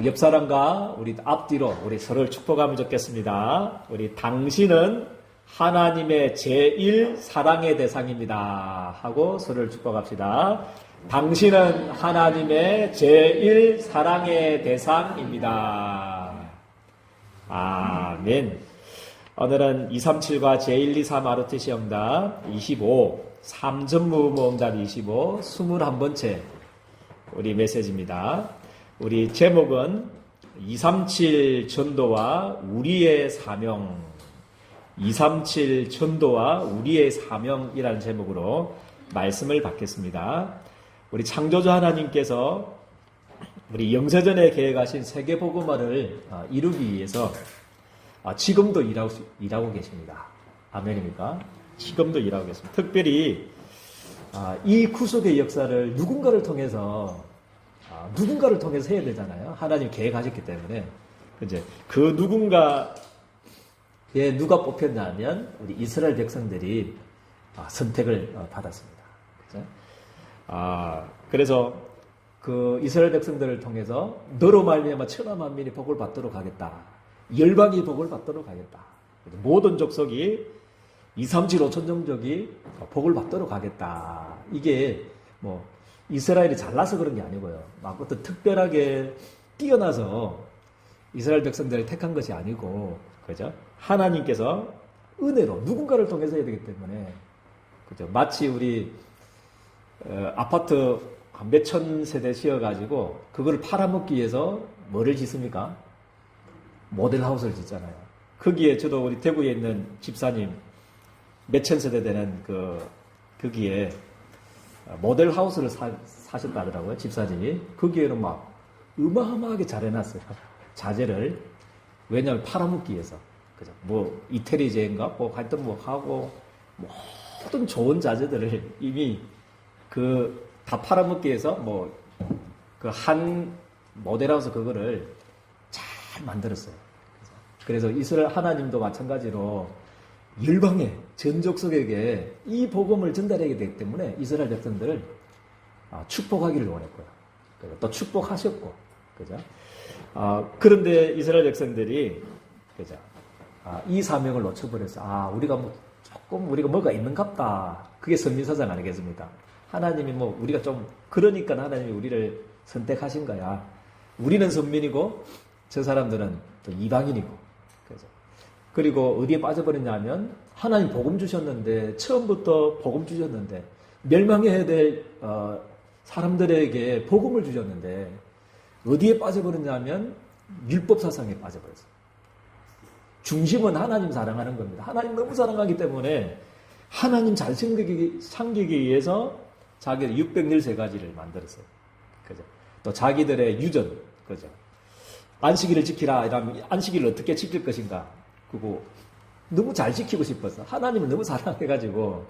옆 사람과 우리 앞뒤로 우리 서로를 축복하면 좋겠습니다. 우리 당신은 하나님의 제일 사랑의 대상입니다. 하고 서로를 축복합시다. 당신은 하나님의 제일 사랑의 대상입니다. 아멘. 오늘은 237과 제123 아르트 시험답 25, 3전무 모음답 25, 21번째 우리 메시지입니다. 우리 제목은 237 전도와 우리의 사명, 237 전도와 우리의 사명이라는 제목으로 말씀을 받겠습니다. 우리 창조주 하나님께서 우리 영세전에 계획하신 세계복음화를 이루기 위해서 지금도 일하고 계십니다. 아멘입니까? 지금도 일하고 계십니다. 특별히 이 구속의 역사를 누군가를 통해서 해야 되잖아요. 하나님 계획하셨기 때문에. 이제 그 누군가에 누가 뽑혔냐면 우리 이스라엘 백성들이 선택을 받았습니다. 그죠? 그래서 그 이스라엘 백성들을 통해서 너로 말미암아 천하 만민이 복을 받도록 하겠다. 열방이 복을 받도록 하겠다. 모든 족속이 237, 5천 종족이 복을 받도록 하겠다. 이게 뭐 이스라엘이 잘나서 그런 게 아니고요. 막 어떤 특별하게 뛰어나서 이스라엘 백성들을 택한 것이 아니고, 그죠? 하나님께서 은혜로 누군가를 통해서 해야 되기 때문에, 그죠? 마치 우리 아파트 몇천 세대 씌어가지고 그거를 팔아먹기 위해서 뭐를 짓습니까? 모델하우스를 짓잖아요. 거기에 저도 우리 대구에 있는 집사님 몇천 세대 되는 거기에 모델하우스를 사셨다 하더라고요. 집사님이. 거기에는 막 어마어마하게 잘 해놨어요. 자재를. 왜냐하면 팔아먹기 위해서. 그죠? 뭐 이태리제인가? 뭐 하여튼 뭐 하고 모든 좋은 자재들을 이미 다 팔아먹기 위해서 뭐 그 한 모델하우스 그거를 잘 만들었어요. 그래서 이스라엘 하나님도 마찬가지로 열방의 전족속에게 이 복음을 전달하게 되기 때문에 이스라엘 백성들을 축복하기를 원했고요. 또 축복하셨고, 그죠? 그런데 이스라엘 백성들이, 그죠? 이 사명을 놓쳐버려서, 우리가 우리가 뭐가 있는갑다. 그게 선민사상 아니겠습니까? 하나님이 우리가 좀, 그러니까 하나님이 우리를 선택하신 거야. 우리는 선민이고, 저 사람들은 또 이방인이고, 그죠? 그리고 어디에 빠져버렸냐면, 하나님 복음 주셨는데, 처음부터 복음 주셨는데, 멸망해야 될, 사람들에게 복음을 주셨는데, 어디에 빠져버렸냐면, 율법 사상에 빠져버렸어요. 중심은 하나님 사랑하는 겁니다. 하나님 너무 사랑하기 때문에, 하나님 잘 섬기기 위해서 자기들 613가지를 만들었어요. 그죠? 또 자기들의 유전, 그죠? 안식일을 지키라, 이러면 안식일을 어떻게 지킬 것인가? 그거 너무 잘 지키고 싶어서 하나님을 너무 사랑해가지고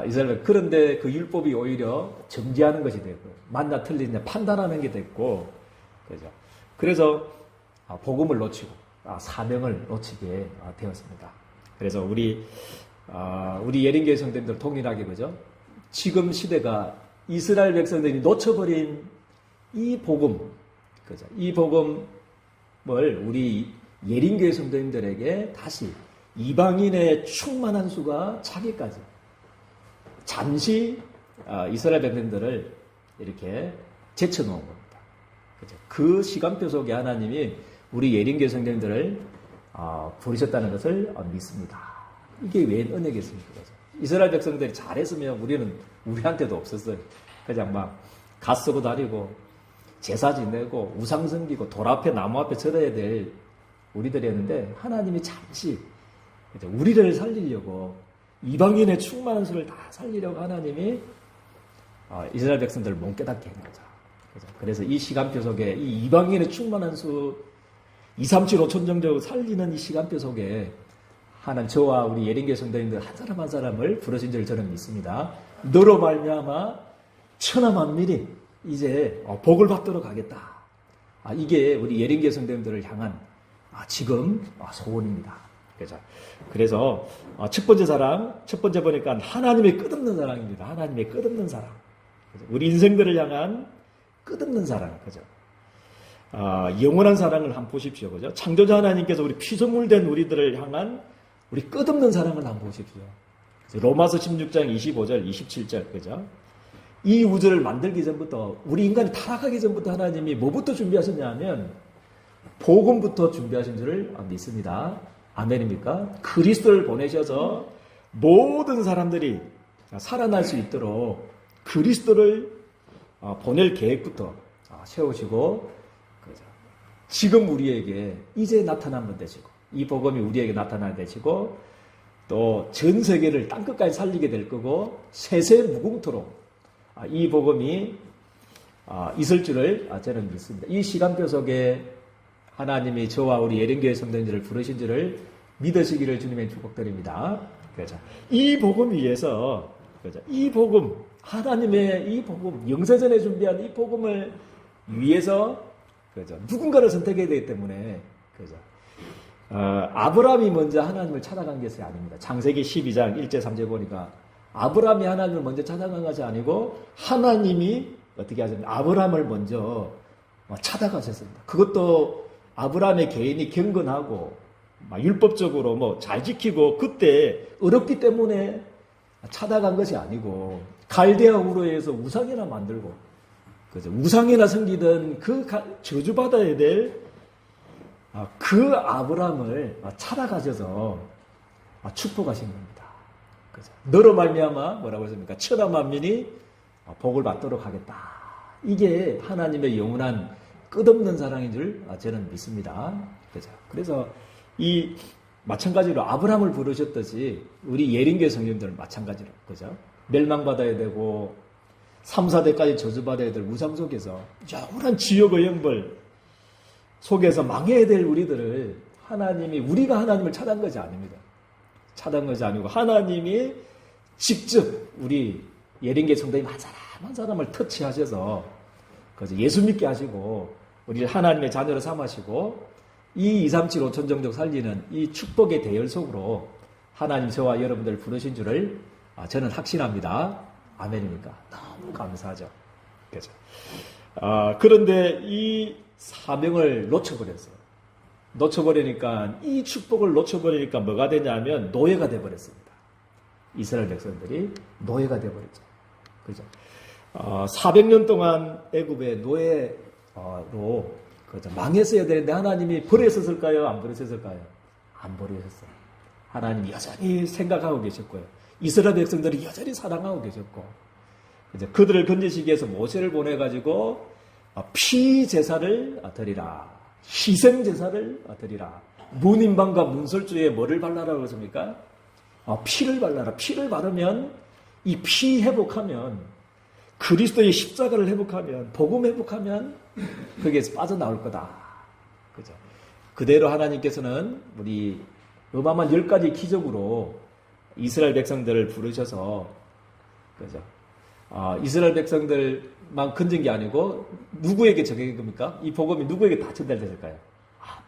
이스라엘 그런데 그 율법이 오히려 정죄하는 것이 됐고 맞나 틀리냐 판단하는 게 됐고 그죠? 그래서 복음을 놓치고 사명을 놓치게 되었습니다. 그래서 우리 예린교회 성도님들 동일하게 그죠? 지금 시대가 이스라엘 백성들이 놓쳐버린 이 복음, 그죠? 이 복음을 우리 예린교회 성도님들에게 다시 이방인의 충만한 수가 차기까지 잠시 이스라엘 백성들을 이렇게 제쳐놓은 겁니다. 그죠? 그 시간표 속에 하나님이 우리 예린교회 성도님들을 부르셨다는 것을 믿습니다. 이게 웬 은혜겠습니까? 그죠? 이스라엘 백성들이 잘했으면 우리한테도 없었어요. 그냥 막 갓 쓰고 다니고 제사 지내고 우상 섬기고 돌 앞에 나무 앞에 절해야 될 우리들이었는데 하나님이 잠시 우리를 살리려고 이방인의 충만한 수를 다 살리려고 하나님이 이스라엘 백성들을 못 깨닫게 한 거죠. 그래서 이 시간표 속에 이 이방인의 충만한 수 237, 5천 정도 살리는 이 시간표 속에 하나님 저와 우리 예린교회 성도님들 한 사람 한 사람을 부르신 줄 저는 믿습니다. 너로 말미암아 천하 만민이 이제 복을 받도록 하겠다. 이게 우리 예린교회 성도님들을 향한 지금 소원입니다. 그래서 첫 번째 보니까 하나님의 끝없는 사랑입니다. 하나님의 끝없는 사랑. 우리 인생들을 향한 끝없는 사랑. 그죠? 영원한 사랑을 한번 보십시오. 그죠? 창조자 하나님께서 우리 피조물된 우리들을 향한 우리 끝없는 사랑을 한번 보십시오. 로마서 16장 25절, 27절. 그죠? 이 우주를 만들기 전부터, 우리 인간이 타락하기 전부터 하나님이 뭐부터 준비하셨냐 하면 복음부터 준비하신 줄을 믿습니다. 아멘입니까? 그리스도를 보내셔서 모든 사람들이 살아날 수 있도록 그리스도를 보낼 계획부터 세우시고, 지금 우리에게 이제 나타나면 되시고, 이 복음이 우리에게 나타나야 되시고, 또 전 세계를 땅끝까지 살리게 될 거고, 세세 무궁토록 이 복음이 있을 줄을 저는 믿습니다. 이 시간표 속에 하나님이 저와 우리 예린교회 성도님들을 부르신 줄을 믿으시기를 주님의 축복드립니다. 그렇죠. 이 복음 위해서, 그렇죠. 이 복음, 하나님의 이 복음, 영세전에 준비한 이 복음을 위해서, 그렇죠. 누군가를 선택해야 되기 때문에, 그렇죠. 아브라함이 먼저 하나님을 찾아간 것이 아닙니다. 창세기 12장 1제 3제 보니까 아브라함이 하나님을 먼저 찾아간 것이 아니고 하나님이 어떻게 하셨냐, 아브라함을 먼저 찾아가셨습니다. 그것도 아브라함의 개인이 경건하고 율법적으로 잘 지키고 그때 어렵기 때문에 찾아간 것이 아니고, 갈대아 우르에서 우상이나 만들고, 그죠? 우상이나 섬기던 그 저주받아야 될 그 아브라함을 찾아가셔서 축복하신 겁니다. 그죠? 너로 말미암아 뭐라고 했습니까? 천하 만민이 복을 받도록 하겠다. 이게 하나님의 영원한 끝없는 사랑인 줄 저는 믿습니다. 그죠? 그래서 이 마찬가지로 아브라함을 부르셨듯이 우리 예린교회 성도님들은 마찬가지로, 그죠? 멸망받아야 되고 3, 4대까지 저주받아야 될 우상 속에서 영원한 지옥의 형벌 속에서 망해야 될 우리들을 하나님이, 우리가 하나님을 찾아간 것이 아닙니다. 찾아간 것이 아니고 하나님이 직접 우리 예린교회 성도님 한 사람을 터치하셔서 예수 믿게 하시고 우리를 하나님의 자녀로 삼으시고 이 2, 3, 7, 5천 정도 살리는 이 축복의 대열 속으로 하나님 저와 여러분들을 부르신 줄을 저는 확신합니다. 아멘입니까? 너무 감사하죠. 그렇죠. 그런데 이 사명을 놓쳐버렸어요. 놓쳐버리니까, 이 축복을 놓쳐버리니까 뭐가 되냐면 노예가 되어버렸습니다. 이스라엘 백성들이 노예가 되어버렸죠. 그죠? 400년 동안 애굽의 노예로 망했어야 되는데 하나님이 버렸었을까요? 안 버렸었을까요? 안 버리셨어요. 하나님이 여전히 생각하고 계셨고요. 이스라엘 백성들이 여전히 사랑하고 계셨고, 이제 그들을 건지시기 위해서 모세를 보내가지고 피 제사를 드리라, 희생 제사를 드리라. 문인방과 문설주에 뭐를 발라라고 했습니까? 피를 발라라. 피를 바르면 이 피 회복하면, 그리스도의 십자가를 회복하면, 복음 회복하면 거기에서 빠져나올 거다. 그죠? 그대로 하나님께서는 우리 어마어마한 10가지 기적으로 이스라엘 백성들을 부르셔서, 그죠? 이스라엘 백성들만 건진 게 아니고 누구에게 적용인 겁니까? 이 복음이 누구에게 다 전달됐을까요?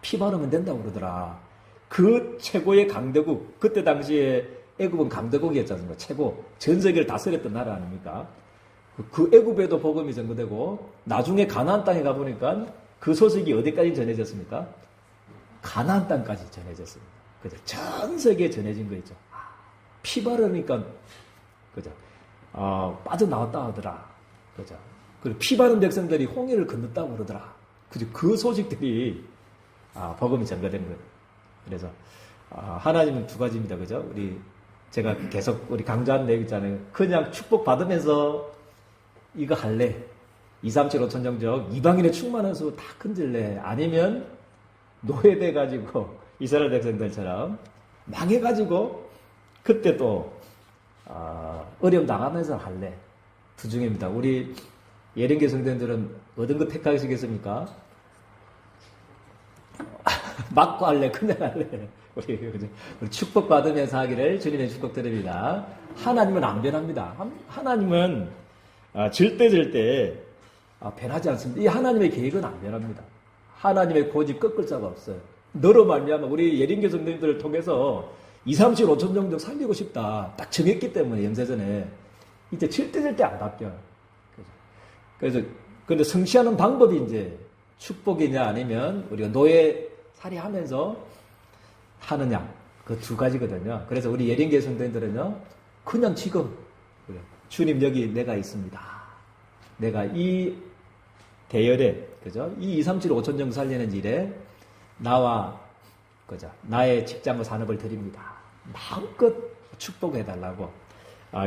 피 바르면 된다고 그러더라. 그 최고의 강대국, 그때 당시에 애굽은 강대국이었지 않습니까? 최고, 전 세계를 다스렸던 나라 아닙니까? 그 애굽에도 복음이 전거되고 나중에 가나안 땅에 가보니까 그 소식이 어디까지 전해졌습니까? 가나안 땅까지 전해졌습니다. 그죠? 전 세계에 전해진 거 있죠. 피 바르니까, 그죠? 빠져나왔다 하더라. 그죠? 그리고 피 바른 백성들이 홍해를 건넜다고 그러더라. 그죠? 그 소식들이, 복음이 전가된 거예요. 그래서, 하나님은 두 가지입니다. 그죠? 제가 계속 우리 강조하는 내용 있잖아요. 그냥 축복 받으면서 이거 할래. 2, 3, 7, 5천 정적 이방인의 충만한 수 다 건질래. 아니면 노예돼가지고 이스라엘 백성들처럼 망해가지고 그때 또 어려움 당하면서 할래. 두 중입니다. 우리 예린교회 성도님들은 어떤 거 택하시겠습니까? 맞고 할래, 그냥 할래. 우리 축복받으면서 하기를 주님의 축복드립니다. 하나님은 안 변합니다. 하나님은 절대 변하지 않습니다. 이 하나님의 계획은 안 변합니다. 하나님의 고집 꺾을 자가 없어요. 너로 말미암아 우리 예린교회 성도님들을 통해서 2, 3, 7, 5천 정도 살리고 싶다. 딱 정했기 때문에 영세전에 이제 절대 안 바뀌어요. 그래서 근데 성취하는 방법이 이제 축복이냐 아니면 우리가 노예살이 하면서 하느냐 그 두 가지거든요. 그래서 우리 예린교회 성도님들은요 그냥 지금 그래, 주님 여기 내가 있습니다. 내가 이 대열에 그죠? 이 237 5천정 살리는 일에 나와 그죠? 나의 직장과 산업을 드립니다. 마음껏 축복해 달라고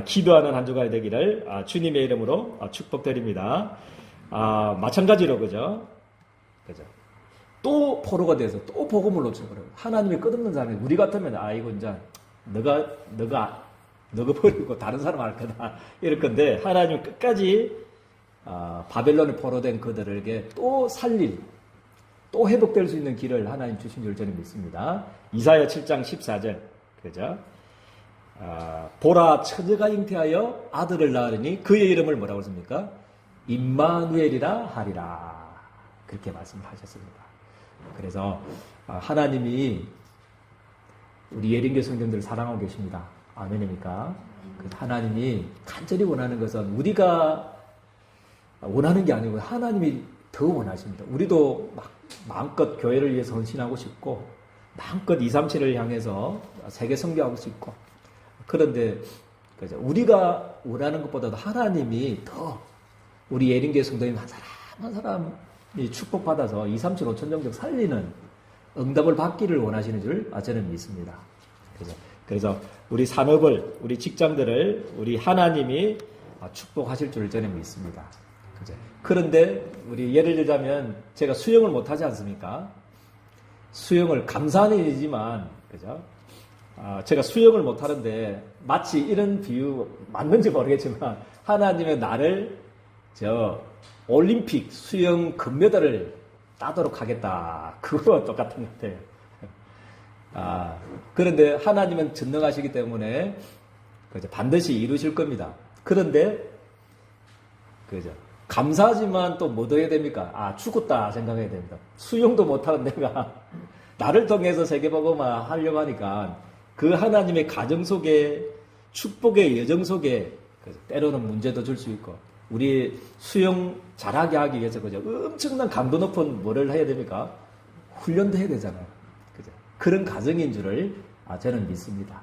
기도하는 한 주가 되기를 주님의 이름으로 축복드립니다. 마찬가지로 그죠? 그죠? 또 포로가 돼서 또 복음을 놓쳐버려요. 하나님이 끝없는 사람이 우리 같으면 이거 이제 너가 버리고 다른 사람 할 거다 이럴 건데 하나님은 끝까지 바벨론에 포로된 그들에게 또 살릴 또 회복될 수 있는 길을 하나님 주신 줄 저는 믿습니다. 이사야 7장 14절 그죠? 보라 처녀가 잉태하여 아들을 낳으리니 그의 이름을 뭐라고 했습니까? 임마누엘이라 하리라 그렇게 말씀하셨습니다. 그래서 하나님이 우리 예린교 성도들을 사랑하고 계십니다. 아멘입니까? 하나님이 간절히 원하는 것은 우리가 원하는 게 아니고 하나님이 더 원하십니다. 우리도 마음껏 교회를 위해서 헌신하고 싶고 마음껏 237을 향해서 세계 선교하고 싶고 그런데 그죠? 우리가 원하는 것보다도 하나님이 더 우리 예린교회 성도님 한 사람 한 사람이 축복받아서 237 5천 정도 살리는 응답을 받기를 원하시는 줄 저는 믿습니다. 그래서 우리 산업을 우리 직장들을 우리 하나님이 축복하실 줄 저는 믿습니다. 그죠? 그런데 우리 예를 들자면 제가 수영을 못하지 않습니까? 수영을 감사하는 일이지만 그죠? 제가 수영을 못하는데 마치 이런 비유 맞는지 모르겠지만 하나님의 나를 올림픽 수영 금메달을 따도록 하겠다. 그거와 똑같은 것 같아요. 그런데 하나님은 전능하시기 때문에 그죠? 반드시 이루실 겁니다. 그런데 그죠? 감사하지만 또 뭐 해야 됩니까? 죽었다 생각해야 됩니다. 수영도 못하는 내가 나를 통해서 세계복음화 하려고 하니까 그 하나님의 가정 속에 축복의 여정 속에 때로는 문제도 줄 수 있고 우리 수영 잘하게 하기 위해서 그죠? 엄청난 강도 높은 뭐를 해야 됩니까? 훈련도 해야 되잖아요. 그죠? 그런 과정인 줄을 저는 믿습니다.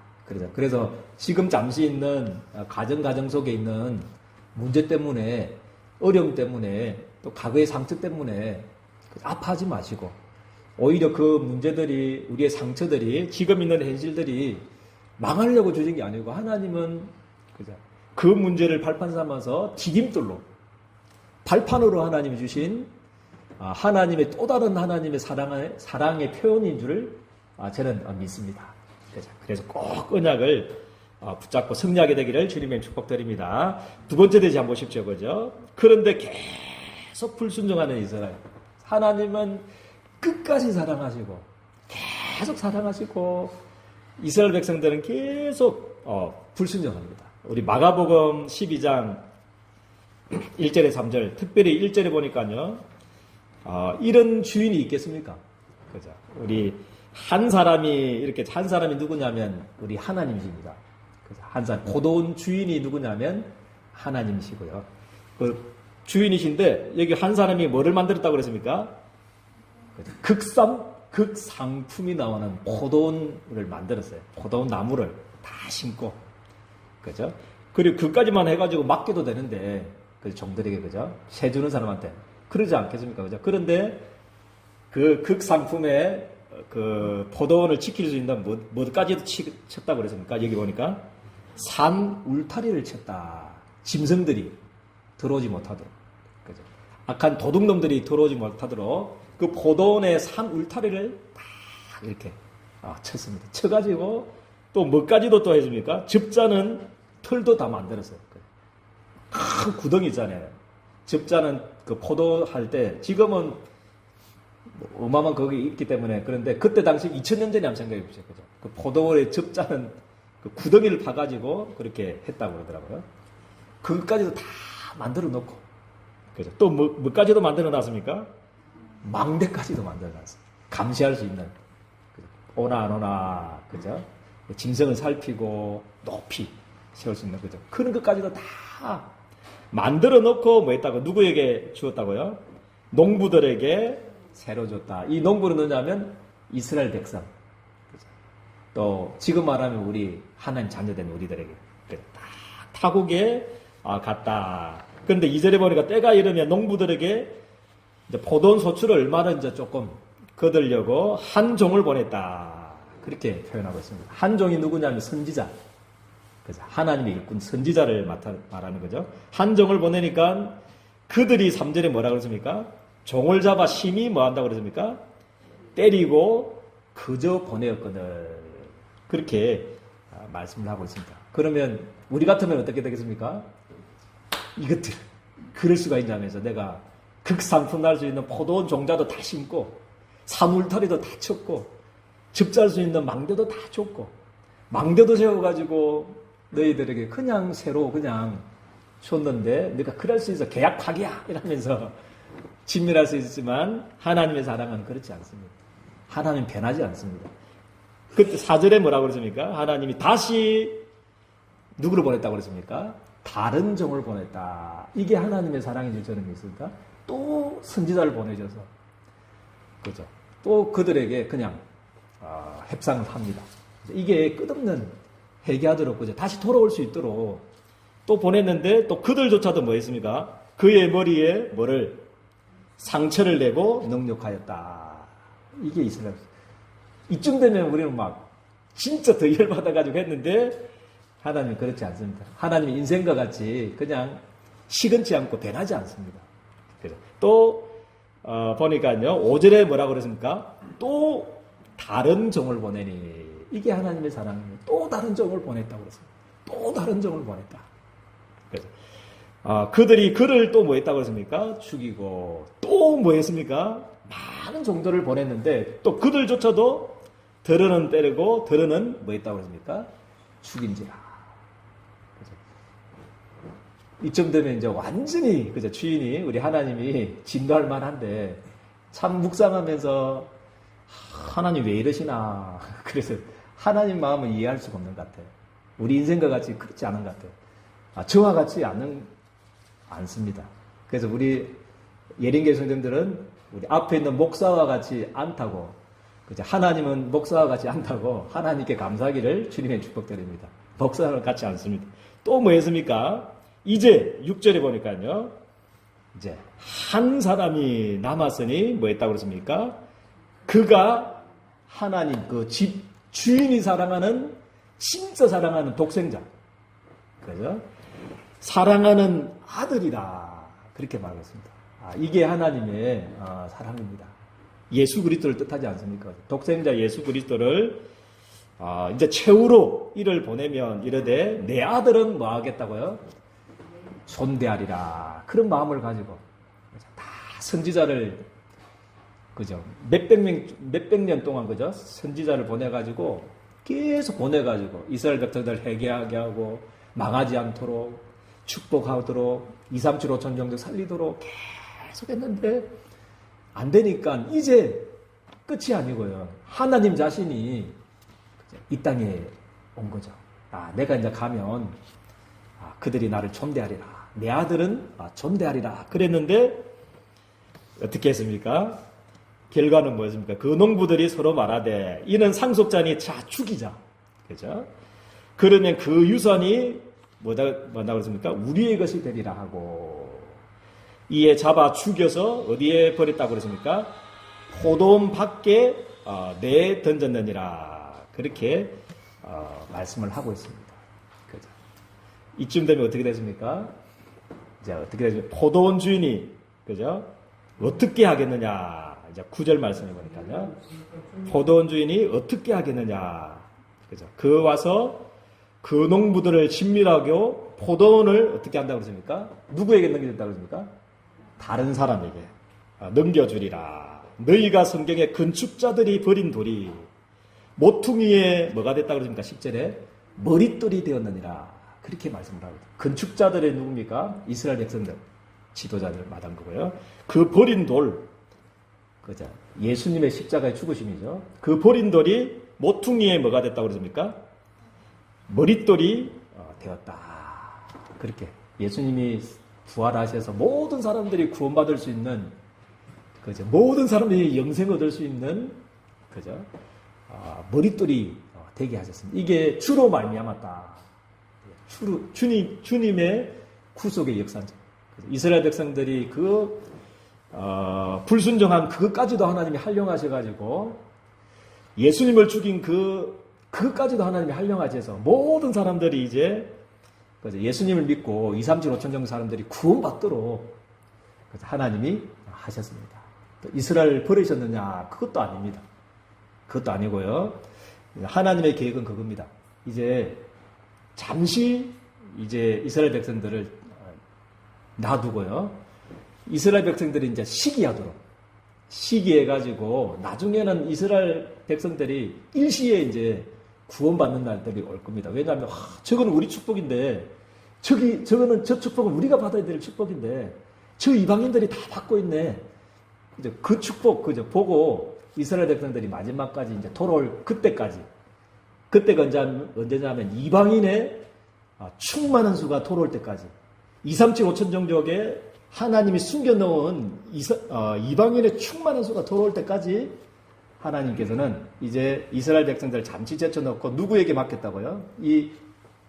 그래서 지금 잠시 있는 가정 속에 있는 문제 때문에 어려움 때문에 또 과거의 상처 때문에 아파하지 마시고 오히려 그 문제들이 우리의 상처들이 지금 있는 현실들이 망하려고 주신 게 아니고 하나님은 그죠? 그 문제를 발판 삼아서 디딤돌로 발판으로 하나님이 주신 하나님의 또 다른 하나님의 사랑의 표현인 줄을 저는 믿습니다. 그래서 꼭 언약을 붙잡고 승리하게 되기를 주님의 축복드립니다. 두 번째 대지 한번 보십시오. 그죠? 그런데 계속 불순종하는 이스라엘. 하나님은 끝까지 사랑하시고 계속 사랑하시고 이스라엘 백성들은 계속 불순종합니다. 우리 마가복음 12장 1절에 3절 특별히 1절에 보니까요. 이런 주인이 있겠습니까? 그죠? 우리 한 사람이 누구냐면 우리 하나님이십니다. 한 사람 고도운 주인이 누구냐면 하나님이시고요. 그 주인이신데 여기 한 사람이 뭐를 만들었다고 그랬습니까? 극상품이 나오는 포도원을 만들었어요. 포도원 나무를 다 심고, 그죠? 그리고 그까지만 해가지고 맡겨도 되는데, 그 종들에게, 그죠? 세 주는 사람한테. 그러지 않겠습니까? 그죠? 그런데 그 극상품의 그 포도원을 지킬 수 있는 뭐까지도 쳤다고 그랬습니까? 여기 보니까 산 울타리를 쳤다. 짐승들이 들어오지 못하도록. 그죠? 악한 도둑놈들이 들어오지 못하도록 그 포도원의 산 울타리를 딱 이렇게 쳤습니다. 쳐가지고 또 뭐까지도 또 해줍니까? 접자는 털도 다 만들었어요. 큰 구덩이 있잖아요. 접자는 그 포도할 때 지금은 어마어마한 거기 있기 때문에 그런데 그때 당시 2000년 전에 한번 생각해 보세요. 그죠? 그 포도원의 접자는 그 구덩이를 파가지고 그렇게 했다고 그러더라고요. 그것까지도 다 만들어 놓고 그죠? 또 뭐까지도 만들어 놨습니까? 망대까지도 만들어 놨어요. 감시할 수 있는 오나 안 오나 그죠? 짐승을 살피고 높이 세울 수 있는 거죠. 그런 것까지도 다 만들어 놓고 뭐 했다고 누구에게 주었다고요? 농부들에게 새로 줬다. 이 농부는 누구냐면 이스라엘 백성. 또 지금 말하면 우리 하나님 자녀된 우리들에게 딱 타국에 갔다. 그런데 2절에 보니까 때가 이르면 농부들에게 이제 포도원 소출을 얼마나 이제 조금 거두려고 한 종을 보냈다. 그렇게 표현하고 있습니다. 한 종이 누구냐면 선지자. 그래서 하나님의 일꾼 선지자를 말하는 거죠. 한 종을 보내니까 그들이 3절에 뭐라 그러십니까? 종을 잡아 심히 뭐 한다고 그러십니까? 때리고 그저 보내었거늘. 그렇게 말씀을 하고 있습니다. 그러면 우리 같으면 어떻게 되겠습니까? 이것들 그럴 수가 있냐면서 내가 극상품 날 수 있는 포도원 종자도 다 심고 사물터리도 다 쳤고 즙잘 수 있는 망대도 다 줬고 망대도 세워가지고 너희들에게 그냥 새로 그냥 줬는데 네가 그럴 수 있어 계약 파기야 이러면서 진밀할 수 있지만 하나님의 사랑은 그렇지 않습니다. 하나님 변하지 않습니다. 그때 4절에 뭐라고 그러십니까? 하나님이 다시 누구를 보냈다고 그러십니까? 다른 종을 보냈다. 이게 하나님의 사랑인 저는 믿습니다. 또 선지자를 보내셔서 그죠? 또 그들에게 그냥 협상을 합니다. 이게 끝없는 회개하도록 그죠? 다시 돌아올 수 있도록 또 보냈는데 또 그들조차도 뭐 했습니까? 그의 머리에 뭐를 상처를 내고 능욕하였다. 이게 이스라엘. 이쯤 되면 우리는 막 진짜 더 열받아가지고 했는데 하나님은 그렇지 않습니다. 하나님의 인생과 같이 그냥 시건치 않고 변하지 않습니다. 또 보니까요 5절에 뭐라고 그랬습니까? 또 다른 종을 보내니 이게 하나님의 사랑입니다. 또 다른 종을 보냈다고 그랬습니다. 또 다른 종을 보냈다. 그래서 그들이 그를 또 뭐 했다고 그랬습니까? 죽이고 또 뭐 했습니까? 많은 종들을 보냈는데 또 그들조차도 더러는 때리고 더러는 뭐 했다고 그랬습니까? 죽인지라. 그래서 이쯤 되면 이제 완전히 그죠 주인이 우리 하나님이 진노할 만한데 참 묵상하면서 하나님 왜 이러시나. 그래서 하나님 마음을 이해할 수가 없는 것 같아요. 우리 인생과 같이 그렇지 않은 것 같아요. 저와 같지 않습니다. 그래서 우리 예린교 성도님들은 우리 앞에 있는 목사와 같이 않다고, 그죠? 하나님은 목사와 같이 않다고 하나님께 감사하기를 주님의 축복드립니다. 목사와 같지 않습니다. 또 뭐 했습니까? 이제 6절에 보니까요. 이제 한 사람이 남았으니 뭐 했다고 그랬습니까? 그가 하나님 그 집 주인이 사랑하는 진짜 사랑하는 독생자. 그죠? 사랑하는 아들이다. 그렇게 말했습니다. 이게 하나님의 사랑입니다. 예수 그리스도를 뜻하지 않습니까? 독생자 예수 그리스도를 이제 최후로 이를 보내면 이르되 내 아들은 뭐 하겠다고요? 존대하리라. 그런 마음을 가지고 다 선지자를 그죠? 몇백 년 동안 그죠? 선지자를 보내가지고 계속 보내가지고 이스라엘 백성들 회개하게 하고 망하지 않도록 축복하도록 2, 3, 7, 5천 정도 살리도록 계속 했는데 안 되니까 이제 끝이 아니고요. 하나님 자신이 이 땅에 온 거죠. 내가 이제 가면 그들이 나를 존대하리라. 내 아들은 존대하리라. 그랬는데 어떻게 했습니까? 결과는 뭐였습니까? 그 농부들이 서로 말하되 이는 상속자니 자 죽이자. 그죠? 그러면 그 유산이 뭐라고 그랬습니까? 우리의 것이 되리라 하고 이에 잡아 죽여서 어디에 버렸다고 그랬습니까? 포도원 밖에 내 던졌느니라. 그렇게 말씀을 하고 있습니다. 그죠? 이쯤 되면 어떻게 됐습니까? 이제 어떻게 됐습니까? 포도원 주인이 그죠? 어떻게 하겠느냐? 이제 9절 말씀해 보니까요. 포도원 주인이 어떻게 하겠느냐? 그죠? 그 와서 그 농부들을 친밀하고 포도원을 어떻게 한다고 그랬습니까? 누구에게 넘겨줬다고 그랬습니까? 다른 사람에게 넘겨주리라. 너희가 성경에 건축자들이 버린 돌이 모퉁이에 뭐가 됐다고 그랬습니까? 10절에 머릿돌이 되었느니라. 그렇게 말씀을 하고 건축자들의 누굽니까? 이스라엘 백성들, 지도자들 말한 거고요. 그 버린 돌, 그죠? 예수님의 십자가의 죽으심이죠. 그 버린 돌이 모퉁이에 뭐가 됐다고 그랬습니까? 머릿돌이 되었다. 그렇게 예수님이 부활하셔서 모든 사람들이 구원받을 수 있는 그죠? 모든 사람들이 영생 얻을 수 있는, 그죠? 머릿돌이 되게 하셨습니다. 이게 주로 말미암았다. 주님의 구속의 역사죠. 이스라엘 백성들이 불순종한 그것까지도 하나님이 활용하셔가지고 예수님을 죽인 그것까지도 하나님이 활용하셔서 모든 사람들이 이제 예수님을 믿고 2, 3, 7, 5천 정도 사람들이 구원받도록 하나님이 하셨습니다. 이스라엘 버리셨느냐? 그것도 아닙니다. 그것도 아니고요. 하나님의 계획은 그겁니다. 이제 잠시 이제 이스라엘 백성들을 놔두고요. 이스라엘 백성들이 이제 시기해가지고 나중에는 이스라엘 백성들이 일시에 이제 구원받는 날들이 올 겁니다. 왜냐하면 저거는 우리 축복인데 저거는 저 축복은 우리가 받아야 될 축복인데 저 이방인들이 다 받고 있네. 그 축복 보고 이스라엘 백성들이 마지막까지 이제 돌아올 그때가 언제냐면 이방인의 충만한 수가 돌아올 때까지 2, 3, 7, 5천 정도의 하나님이 숨겨놓은 이방인의 충만한 수가 돌아올 때까지 하나님께서는 이제 이스라엘 백성들을 잠시 제쳐놓고 누구에게 맡겼다고요? 이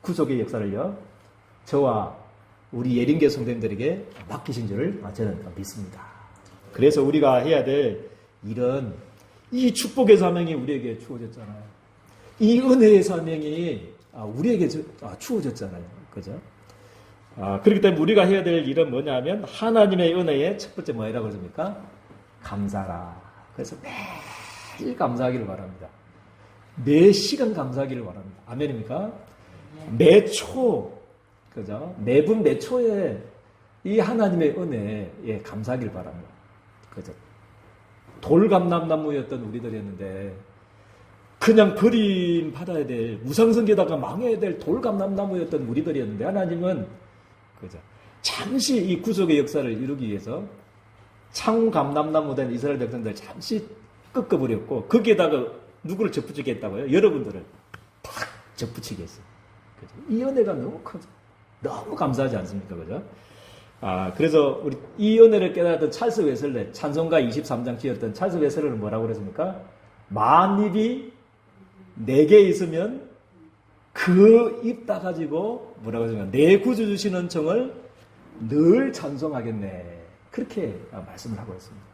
구속의 역사를요. 저와 우리 예린교 성도님들에게 맡기신 줄을 저는 믿습니다. 그래서 우리가 해야 될 일은 이 축복의 사명이 우리에게 주어졌잖아요. 이 은혜의 사명이 우리에게 주어졌잖아요. 그죠? 그렇기 때문에 우리가 해야 될 일은 뭐냐면 하나님의 은혜에 첫 번째 뭐라고 그러십니까? 감사라. 그래서 매일 감사하기를 바랍니다. 매 시간 감사하기를 바랍니다. 아멘입니까? 매초, 그죠? 매분 매초에 이 하나님의 은혜에 감사하기를 바랍니다. 그죠? 돌감람나무였던 우리들이었는데 그냥 버림 받아야 될 무상성계다가 망해야 될 돌감람나무였던 우리들이었는데 하나님은 그죠? 잠시 이 구속의 역사를 이루기 위해서 창감람나무 된 이스라엘 백성들 잠시 꺾어버렸고 거기에다가 누구를 접붙이게 했다고요? 여러분들을 탁 접붙이게 했어요. 그죠? 이 은혜가 너무 커져. 너무 감사하지 않습니까? 그죠? 그래서 우리 이 은혜를 깨달았던 찰스 웨슬레, 찬송가 23장 지었던 찰스 웨슬레는 뭐라고 그랬습니까? 만입이 내게 있으면 그 입 따가지고 뭐라고 그랬습니까? 내 구주 주신 은총을 늘 찬송하겠네. 그렇게 말씀을 하고 있습니다.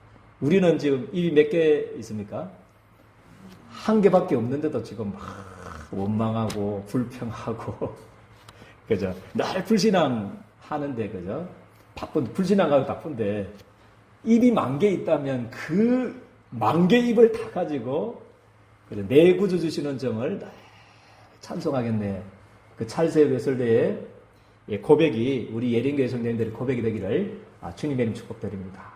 우리는 지금 입이 몇 개 있습니까? 한 개밖에 없는데도 지금 막 원망하고 불평하고 그죠? 날 불신앙 하는데 그죠? 불신앙하고 바쁜데 입이 10,000개 있다면 그 10,000개 입을 다 가지고 내 구주 주시는 정을 찬송하겠네. 그 찰스 웨슬레의 고백이 우리 예린교회 성도님들의 고백이 되기를 주님의 이름 축복드립니다.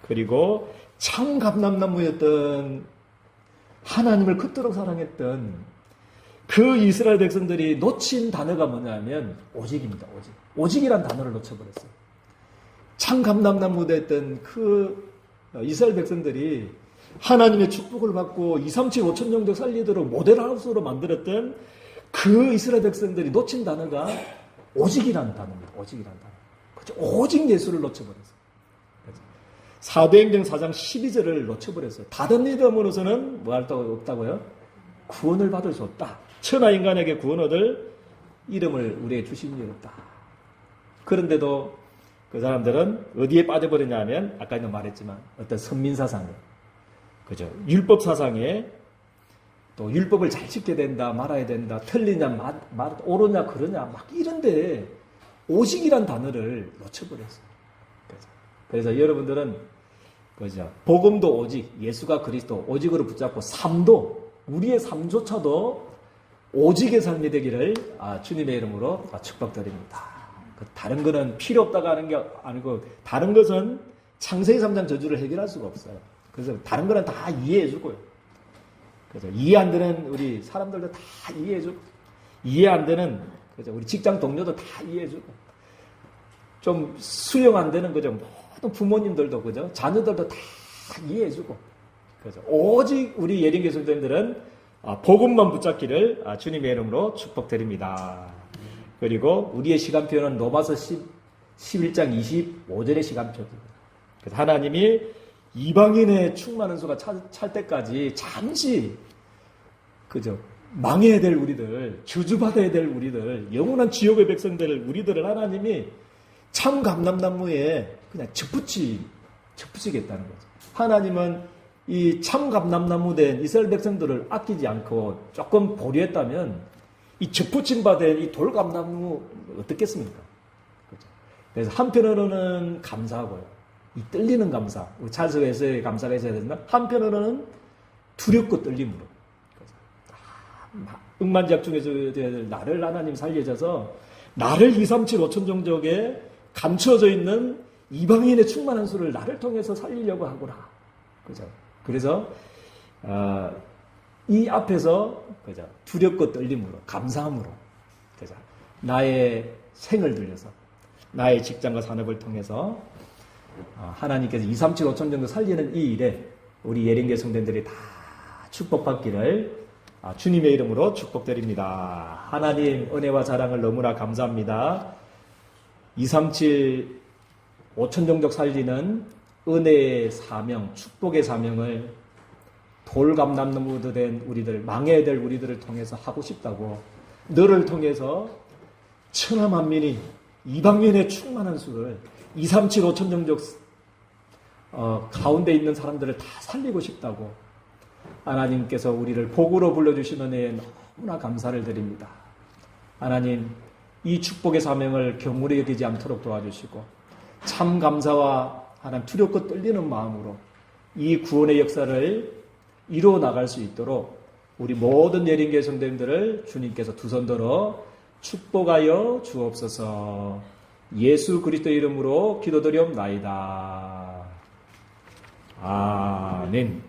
그리고 참 감람나무였던 하나님을 그토록 사랑했던 그 이스라엘 백성들이 놓친 단어가 뭐냐면 오직입니다. 오직이란 단어를 놓쳐버렸어요. 참 감람나무 됐던 그 이스라엘 백성들이 하나님의 축복을 받고 2, 3, 7, 5천 정도 살리도록 모델하우스로 만들었던 그 이스라엘 백성들이 놓친 단어가 오직이라는 단어입니다. 오직이라는 단어. 그렇죠? 오직 예수를 놓쳐버렸어요. 그렇죠? 사도행전 4장 12절을 놓쳐버렸어요. 다른 이름으로서는 뭐 할 수 없다고요? 구원을 받을 수 없다. 천하 인간에게 구원 얻을 이름을 우리에게 주신 일 없다. 그런데도 그 사람들은 어디에 빠져버렸냐 하면 아까도 말했지만 어떤 선민사상에 그죠? 율법사상에 또 율법을 잘 지켜야 된다 말아야 된다 틀리냐 옳으냐 그러냐 막 이런데 오직이란 단어를 놓쳐버렸어요. 그래서 여러분들은 그죠? 복음도 오직 예수가 그리스도 오직으로 붙잡고 삶도 우리의 삶조차도 오직의 삶이 되기를 주님의 이름으로 축복드립니다. 다른 거는 필요 없다고 하는 게 아니고 다른 것은 창세기 3장 저주를 해결할 수가 없어요. 그래서 다른 거는 다 이해해주고요. 그래서 이해 안 되는 우리 사람들도 다 이해해주고 이해 안 되는 그죠? 우리 직장 동료도 다 이해해주고 좀 수용 안 되는 거죠. 모든 부모님들도 그죠? 자녀들도 다 이해해주고 그죠? 오직 우리 예린교 성도님들은 복음만 붙잡기를 주님의 이름으로 축복드립니다. 그리고 우리의 시간표는 로마서 11장 25절의 시간표입니다. 그래서 하나님이 이방인의 충만한 수가 찰 때까지 잠시 그저 망해야 될 우리들, 저주받아야 될 우리들, 영원한 지옥의 백성들 우리들을 하나님이 참 감람나무에 그냥 접붙이겠다는 거죠. 하나님은 이 참 감람나무 된 이스라엘 백성들을 아끼지 않고 조금 보류했다면 이 접붙임 받은 이 돌감나무 어떻겠습니까? 그렇죠? 그래서 한편으로는 감사하고요. 이 떨리는 감사, 우리 찬송에서의 감사가 있어야 된다. 한편으로는 두렵고 떨림으로. 그렇죠? 억만지작 중에서 나를 하나님 살려줘서 나를 2, 3, 7, 5천 종족에 감추어져 있는 이방인의 충만한 수를 나를 통해서 살리려고 하구나. 그죠? 그래서 이 앞에서 그죠? 두렵고 떨림으로, 감사함으로, 그죠? 나의 생을 들려서, 나의 직장과 산업을 통해서 하나님께서 2, 3, 7, 5천 정도 살리는 이 일에 우리 예린교 성도들이 다 축복받기를 주님의 이름으로 축복드립니다. 하나님 은혜와 사랑을 너무나 감사합니다. 2, 3, 7, 5천 종족 살리는 은혜의 사명, 축복의 사명을 돌감남나무도 된 우리들, 망해야 될 우리들을 통해서 하고 싶다고, 너를 통해서 천하만민이 이방인의 충만한 수를 2, 3, 7, 5천 종족 가운데 있는 사람들을 다 살리고 싶다고 하나님께서 우리를 복으로 불러주신 은혜에 너무나 감사를 드립니다. 하나님, 이 축복의 사명을 경물에 여기지 않도록 도와주시고 참 감사와 하나님 두렵고 떨리는 마음으로 이 구원의 역사를 이루어 나갈 수 있도록 우리 모든 예린교회 성도님들을 주님께서 두 손 들어 축복하여 주옵소서. 예수 그리스도의 이름으로 기도드리옵나이다. 아멘.